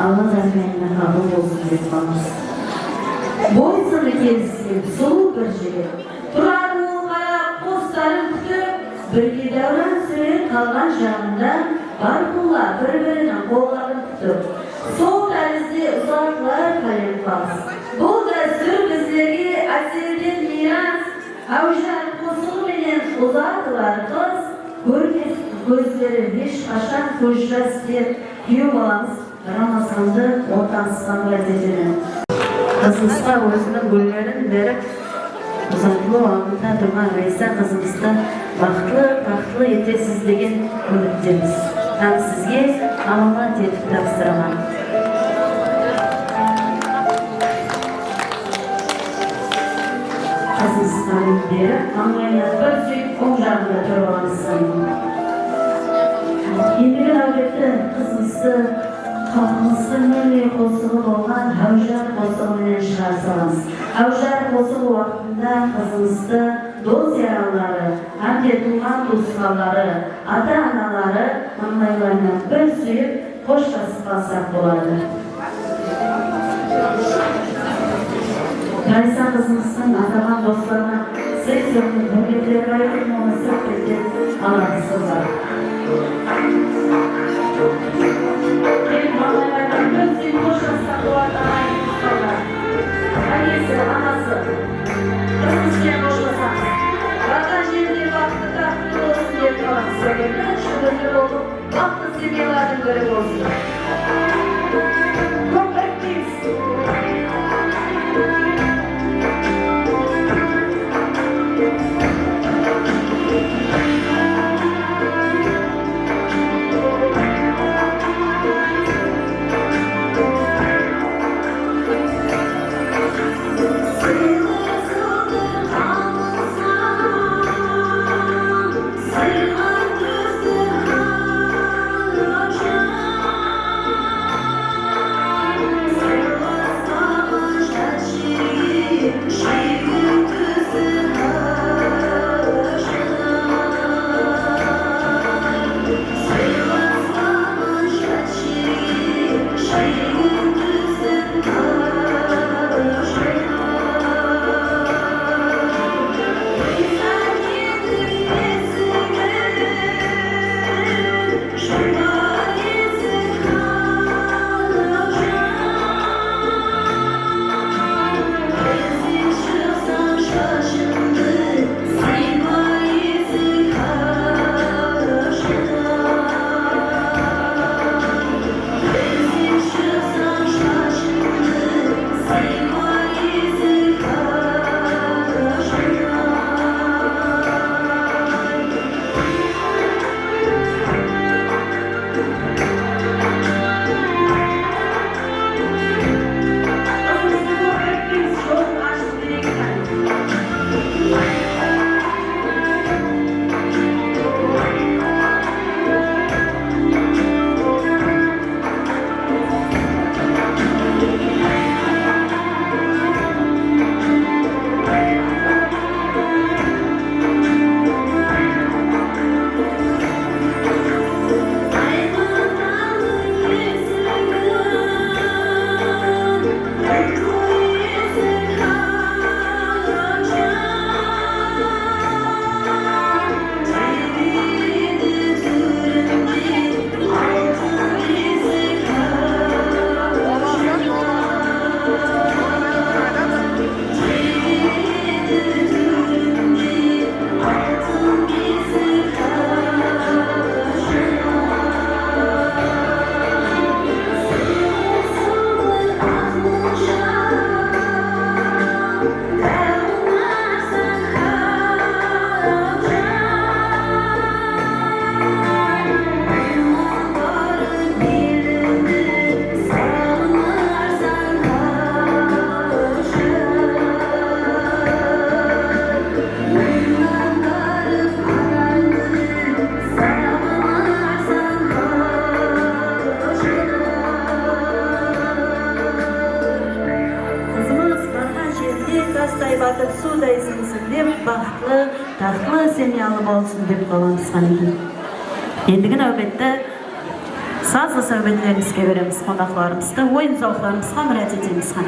Allah rahmetine kabul olsun lütfeniz. Boysunlu gezisi, soğuk bir jigit. Turar oğul qarab, postların kütüp, birge davran süren kalgan şağında, barkullar bir-birinin kollarını tutup, soğuk denizi uzaklar kalem bas. Bu dastur bizlegi asilden miras, avjar kosul menen uzatılar kız, gözleri hiç kaşan kujras dep, kүйеу баламыз Ramazan'da ortansızdan vaziyetini. Kızımızda özünün güllerin verip, uzatlı ağında durgan Reysa kızımızda baktlı yetesizligin ümittemiz. Hem sizge amalat etip tapsıraman. Kızımızdan beri anlayana bir süyüp on жағында durganısın. Endigi davletde kızımızda halkımızda nereye qo'sug'i bo'lgan Havjar qo'sug'i bilan shirar solamiz. Havjar qo'sug'i vaqtida qizimizda do'st yaronlari, hamda tuqqan do'stlarlari, ota-onalari manglaylarini bir suyib qo'shqasib qolsak bo'ladi. Raysa qizimizning atagan do'stlarına seksiyonni birliklarga aytmoqchi etib alamsizlar. Annesi, anası, kızımızken boşlasanız, vatan жерде vakti tahtlı olsun diye kalan söylemler, şükürler olup, vakti sevgilerden göre olsun. Sayın kalsın deb kalamızgan ekan. Endigin navbatda sazlı söhbetlerimizge beremiz qonaqlarımızda, oyun zavqlarımızga müracaat etimiz ekan.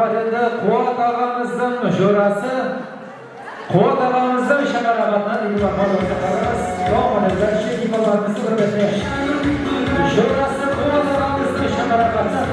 Marhamat endi Quvvat og'amizning jo'rasi, Quvvat og'amizning shamarabatan ilm xonasiga qaraymiz. Domlalar shekillarimizni bir betga. Jo'rasi Quvvat og'amizning shamarabatan.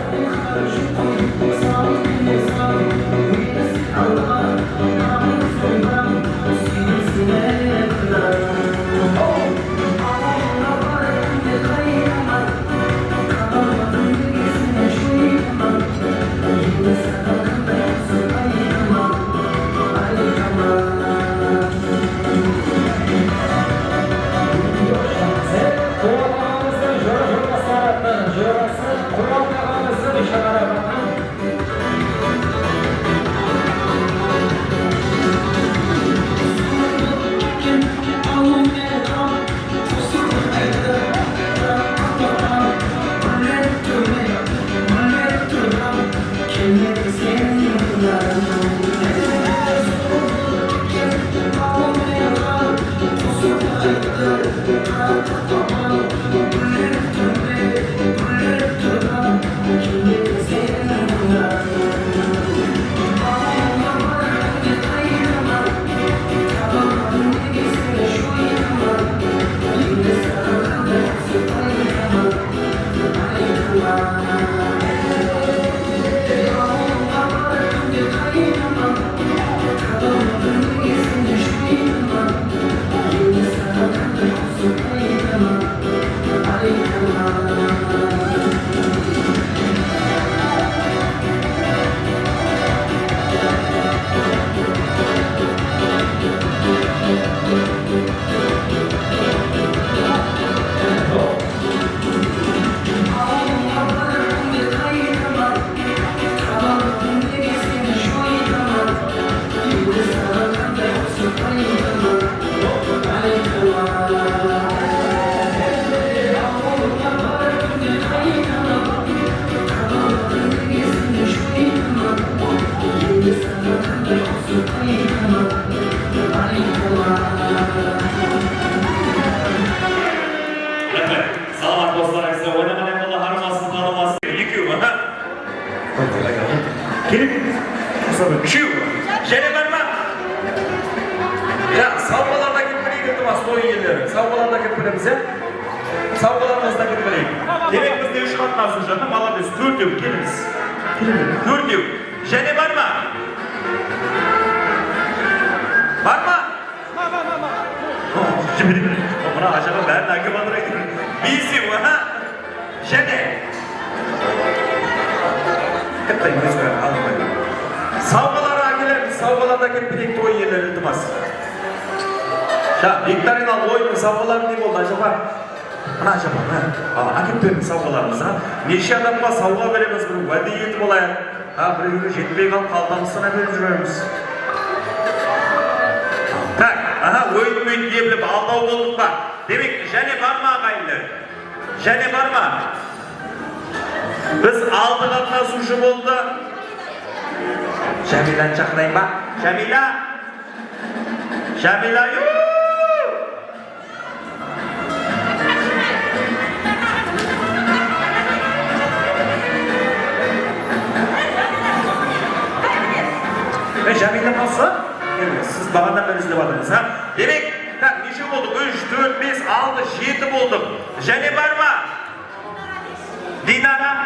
Selamat dostlar, size oynamanın yolda harmasın tanımasın. Yıkıyor mu ha? Kim? Şu. Şöyle ben bak. Ya savbalarda gitmeliyiz dedim aslında yerleri. Savbalarda gitmeliyiz. Savbalarımızda gitmeliyiz. Demek biz de üç katlarsın canım. Malades. Türk'üm. Geliniz. Türk'üm. Şöyle var mı? Var mı? Şimdi buna acaba ben de akıbadıra gidiyorum. Bizim ha? Şöyle. Kıttayımız var. Almayın. Savgalara agiler, savgalardaki birlikte oy yerleri iltimaz. Ya, Viktorinal oyunun savgaları ne oldu acaba? Ana acaba ha? Akip dönün savgalarımız ha? Neşe adamla savga veremiz bunu, vade yetip olaya. Ha, bir yürü jetmey kalıp kaldanısına verip jüremiz. Tak, aha, oyun diye bilip aldau olduk bak. Demek ki, jane var mı ağaylar? Jane var mı? Biz aldık adına suçum oldu. Şamila'nı çaklayın bak. Şamila! Şamila yok! Ve Şamila nasıl? Evet, siz bağından beri izlevadınız ha? Demek, neşe bulduk? 3, 4, 5, 6, 7 bulduk. Jane var mı? Dinara?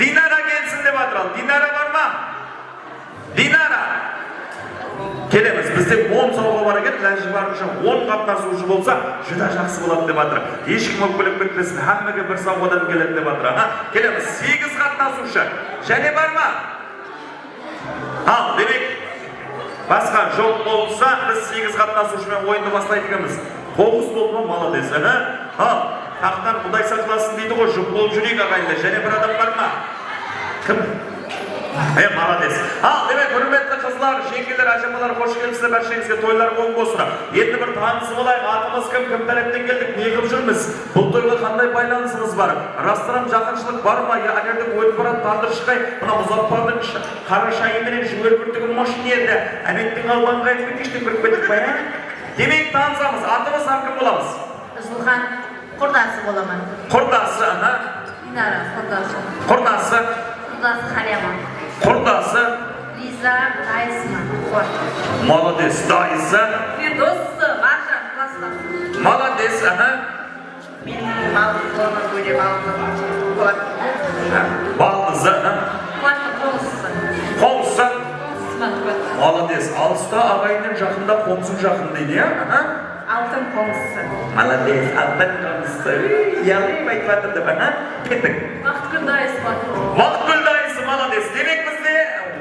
Dinara gelsin de Badral. Dinara var mı? Dinara. Kelemiz. Bizde 10 savga var ekan, lanji varmışam 10 qatnashuvchi bo'lsa, juda yaxshi bo'ladi deb atira. Hech kim bo'lib ketmasin, hammaga bir savgadan keladi deb atira. Ha, kelamiz. 8 qatnashuvchi. Jane bormi? Ha, demak, boshqa yo'q bo'lsa, biz 8 qatnashuvchi bilan o'yinni boshlaydiganmiz. 9 bo'ldi, молодец, ha? Ha, taqdan Xudoy saqlasin deydi-ku, futbolchilik aqaylar. Jane bir odam bormi? Kim? Молодец. Ha, demek hürmetli kızlar, şengeler, aşamalar, hoş geldiniz barşangizga to'ylar o'ng bo'lsin. Endi bir tanisi bo'laylik, atimiz kim tarafdan keldik, ne qilib yurmiz? Bu to'yga qanday baylanishimiz bor? Restoran yaqinchilik bormi? Ya agarda o'tib borib tandirishqay, mana Muzaffarning qora shayi bilan shu o'rgurtigi mashina yerda, ametning albanga aytib kirib ketdik baya. Demek tanishamiz, atimiz ham kim bo'lamiz? Zulxan Qurdasi bo'laman. Qurdasi, ana? Dinara Qurdasi. Qurdasi. Qurdasi Xaliyaman. Qurdasi Лиза Айсман. Вот. Молодец, Дайса. Федосса, Маша, классно. Молодец, ага. Мен балдызлыны көрем алдым. Вот. Балдызы, Вот, Холсса. Қолсы. Холсман, вот. Молодец. Алыста ағайынның жақында, қомсың жақын дейді, ага. Алтын Холсса. Молодец, алтын қомсы. Ялайым айтып атырды, ага. Кеттік. Бақытгүл Айсман. Бақытгүл Дайсы, молодец. Демек бізде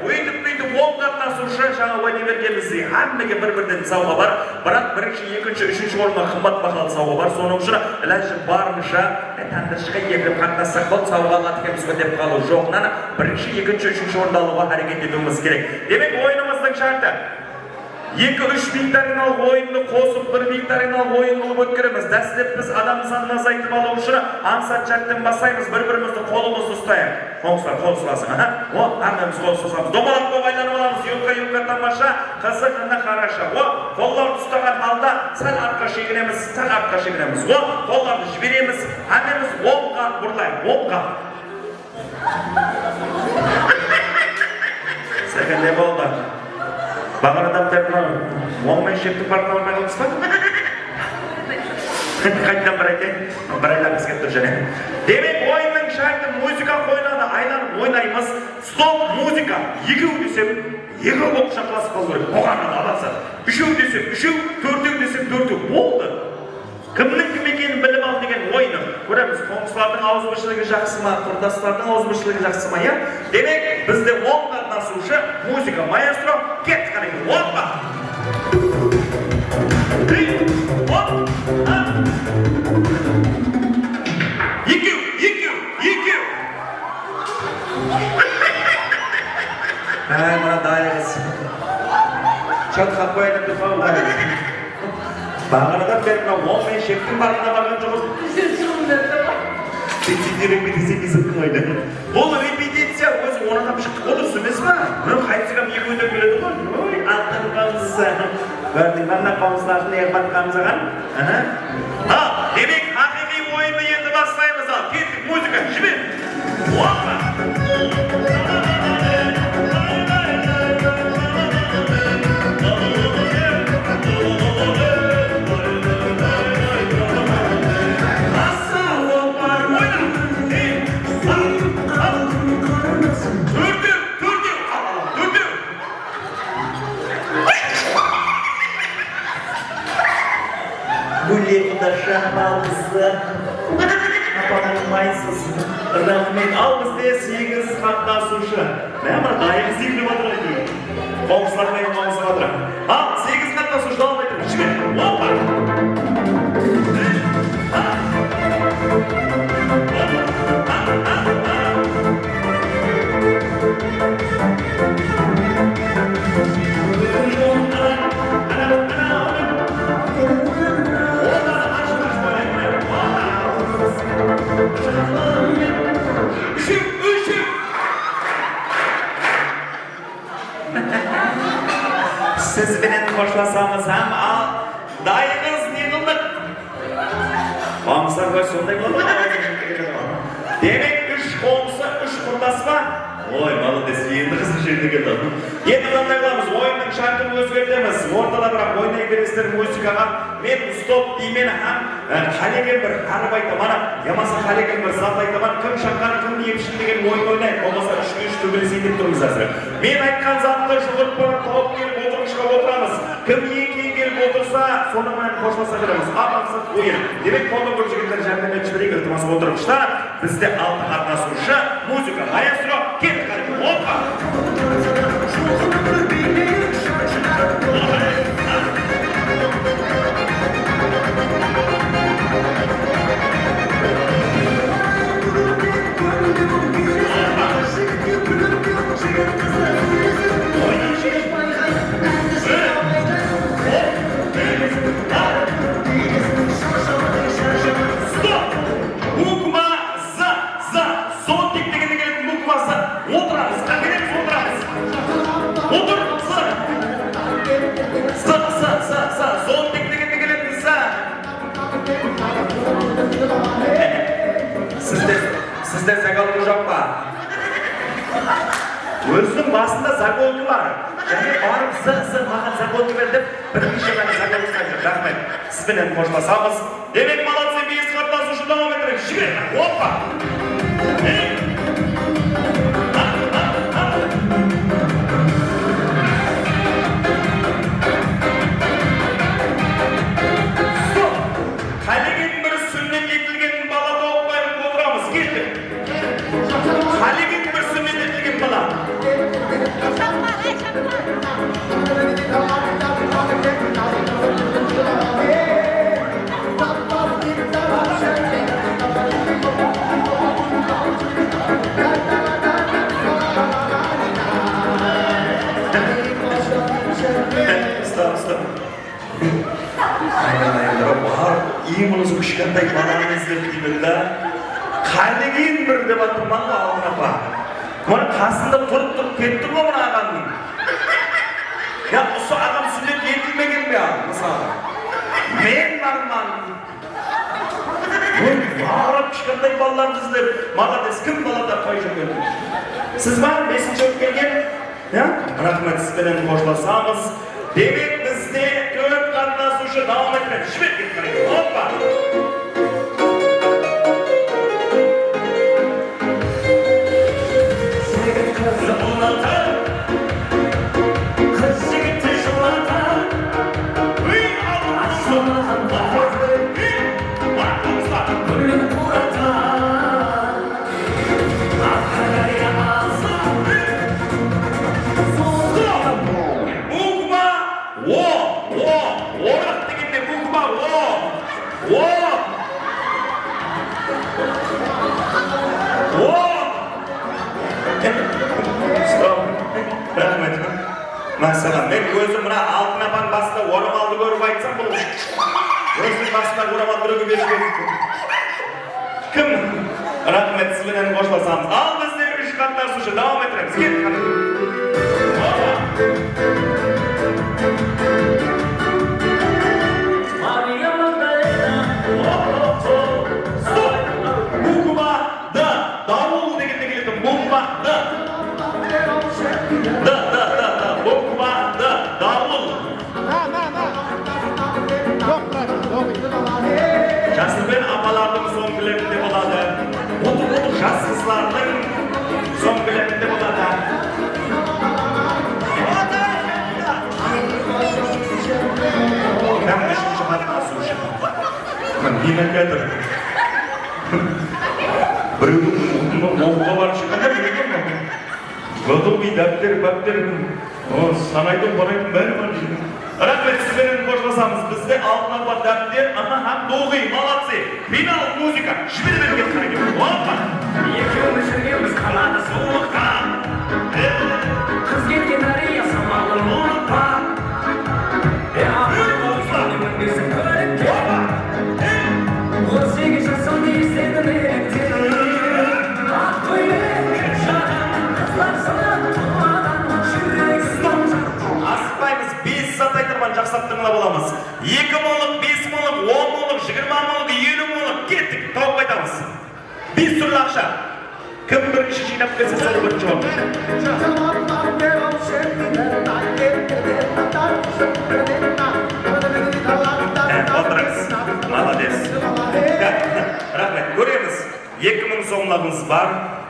өйтіп оң қатынасушы жаңа уәде бергенімізде әммеге бір-бірден сауға бар. Бірақ бірінші, екінші, үшінші орынға қымбат бағалы сауға бар. Соның үшін іләші барынша тәндіршіға егіліп қатынассақ бұл сауға латқеміз өтеп қалу жоғынан бірінші, екінші, үшінші орынды алуға әрекет етуіміз керек. Демек ойынымыздың шарты 2-3 викториналық ойынды қосып, 1 викториналық ойын қылып өткереміз. Дәстеп біз адам санын азайтып алу үшін аңсат шарттан басаймыз, бір-бірімізді қолымызды ұстайық. Қоңсылар, қол ұстасын, әрмеміз қол ұстасамыз. Домалақ боп айланып аламыз, юнка тамаша, қызығына қараша. Қолларды ұстаған алда сәл артқа шегінеміз, қолларды жібереміз, әмеміз оңға бұрылайық, оңға. Сәкенде болды. Бағанадан бері оңмен шектің барын алмай қалдыңыз ба? Қайттан бір айтайын, бір айлағыз кетті және. Демек ойынның шарты музыка қойнады, айланып ойнаймыз. Стоп, музыка. Екеу десем, екеу болып шақласып қалу керек. Оғанын аласы. Үшеу десем, үшеу, төртеу десем, төртеу. Болды. Кімнің кім екенін біліп ал деген ойны. Көреміз, қоңсылардың ауызбіршілігі жақсы ма, құрдастардың ауызбіршілігі жақсы ма, Демек, бізде оң қатынасушы музыка маэстро кет қанеке. Опа! Екеу! Мына дайығыз. Чатқа қойылып тұқау дайығыз. Бағанадан бері оңмен шектің барына барған жоғыз. Репетиция кезіктің ойды. Бұл репетиция өзі оңатап шықты қодырсы емес па? Қайтсығам екі өтіп келеді ғой. Алтын қамызы. Көрдің бәнна қамызлардың еғбат қамызыған. Демек хақиқи ойынды енді бастаймыз ал. Кеттік музыка, жібер. Опа! Гулетті шағалызды, апамылмайсыз, рахмет. Ал бізде 8 қатынасушы. Мәмір дайым зейлі бадыр айтыр. Қоңсылар мәйін қоңсы бадыр. Ал 8 қатынасушы далып айтыр. Жібер. Опа! Сізбенен қошласамыз һәм дайыңыз не қылдық? Қоңсылар ғой сондай болды. Демек 3 қоңсы, 3 құрдас па? Ой, молодец, енді қызық жеріне келді. Енді қандай қыламыз, ойынның шартын өзгертеміз. Ортада бірақ ойнай бересіздер музыкаға. Мен стоп деймен һәм қалеген бір арып айтаман, ямаса қалеген бір зат айтаман, кім шаққан, кім емшін деген ойын ойнайық. Болмаса 3-3 төбелесейін деп тұрмыз әзір. Мен айтқан затты жұғырып барып тауып келіп отырғышқа отырамыз. Кім ең келіп отырса, сонымен қошласа береміз. Мақсат ойын. Демек, қолды бір жігіттер жәрдем етіп жіберейік, ілтимас отырғышта бізде алты қатынасушы музыка маэстро кет қарып. Опа! Сіздер сәкалығы жоқ па? Өзінің басында загоны бар. Және барып сыр маған загонды бер деп бірнеше ғана загон ұстайды. Рахмет. Сізбенен қоштасамыз. Демек молодцы, бес қатынасушы давам етірек. Жібер. Опа. Қалеген бір сүннет етілген бала тауып байып отырамыз. Келді. Қалеген бір сүннет етілген бала. Иңіңіз күшкентай балаңызды деймін. Қалеген бір деп атырман ба алдына ба. Мұны қасында тұрып кетті ғой мұны ағамның. Ya осы ағам сүннет етілмеген бе мысалы? Мен барман. Барып кішкентай балаларыңызды молодец, кім балада қой жүрген? Сіз бар, 5-ші өткенген? Рахмет, сізбенен қоштасамыз. Демек бізде 4 қатынасушы давам еткен. Жібек кеткен. Опа! Мәселен, мен өзім мұна алтын апаң басында орамалды көріп айтсам бұл өзінің басында орамал түрігі берген. Кім? Рахмет, сізбенен қоштасамыз. Ал бізде 3 қатынасушы давам етіреміз. Кет қаны. Буква Д. Дауыл дегенде келетін. Буква Д. Жасылбен апалардың соң білімінде болады. Отыр жас қызлардың соң білімінде болады. Кәм үшінші қатынасушы. Мен әкетір. Біреудің оқуға барып шыққанда білген ме? Готовый дәптер, бәптер, санайтын, барайтын бәрі бар дейді. Рахмет, сізбенен қоштасамыз. Бізде алтын апа дәптер, һәм доғи, молодцы. Финал музыка. Жібер берген қарекет. Опа! Екеуміз жүргенбіз қалады сұлулықта. Қыз кеткен әрия самалын ұмытпа. Апа болсын, өңгесін көріп кел. 18 жасымды естедім еректен. Ақ көйлек, жағым, қызлар сынып тұрмадан жүрексің. Асықпаймыз, 5 сат айтырман жақсап тыңлап оламыз. 2 молық, 5 молық, 10 молық, 20 молық, 50 молық, кеттік, тауып айтамыз. 5 түрлі ақша. Кім бірінші жинап келсе сол бірінші орын. Отырыңыз, молодец. Рахмет, көреміз. 2000 сомлағыңыз бар,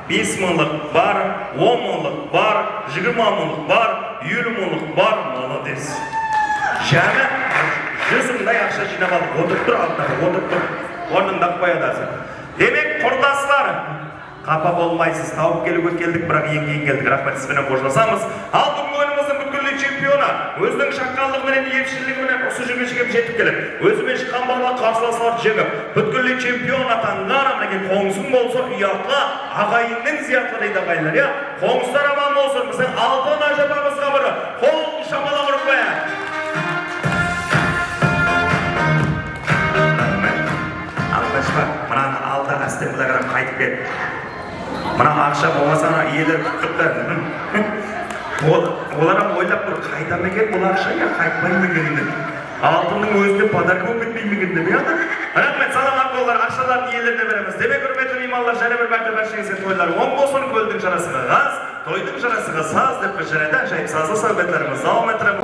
5 молық бар, 10 молық бар, 20 молық бар, 50 молық бар, молодец. Жаңа 100 мыңдай ақша жинап алып, отырып тұр алдыдағы, отырып тұр. Орнында қоядасы. Демек, құрдастар, қапа болмайсыз, тауып келуге келдік, бірақ ең кейін келдік. Рахмет, сізбенен қоштасамыз. Ал бүгінгі ойынымыздың бүткіл чемпионы, өзінің шаққанлығымен, епшілігімен осы жүргеншіге жетіп келіп, өзімен шыққан бала қарсыластарды жеңіп, бүткіл чемпион атанған, мінекей қоңсың болса ұятла, ағайынның зиятлы дейді ағайындар, иә? Қоңыстар аман болсын, біздің алтын ажапамызға бірі, қол шамала құрып қоя. Алғашқа, мынаны алда әстемді қарап қайтып кет. Мына ақша болмасана иелер күттіпті. Оларам ойлап тұр, қайта мекен бұл ақша, я қайтпай мекенінде. Алтынның өзінде подарка болып кетпей мекенде. Рахмет, саламат болғар, ақшалардың иелеріне береміз. Демек, үрметін meymanlar jana bir mərtəbə başlayırsın toylar. 10 bolsun göldün jarasıga gaz, toydun jarasıga saz dep geçerede aşayıp sazlı sohbetlerimiz devam ettirelim.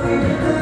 Thank you.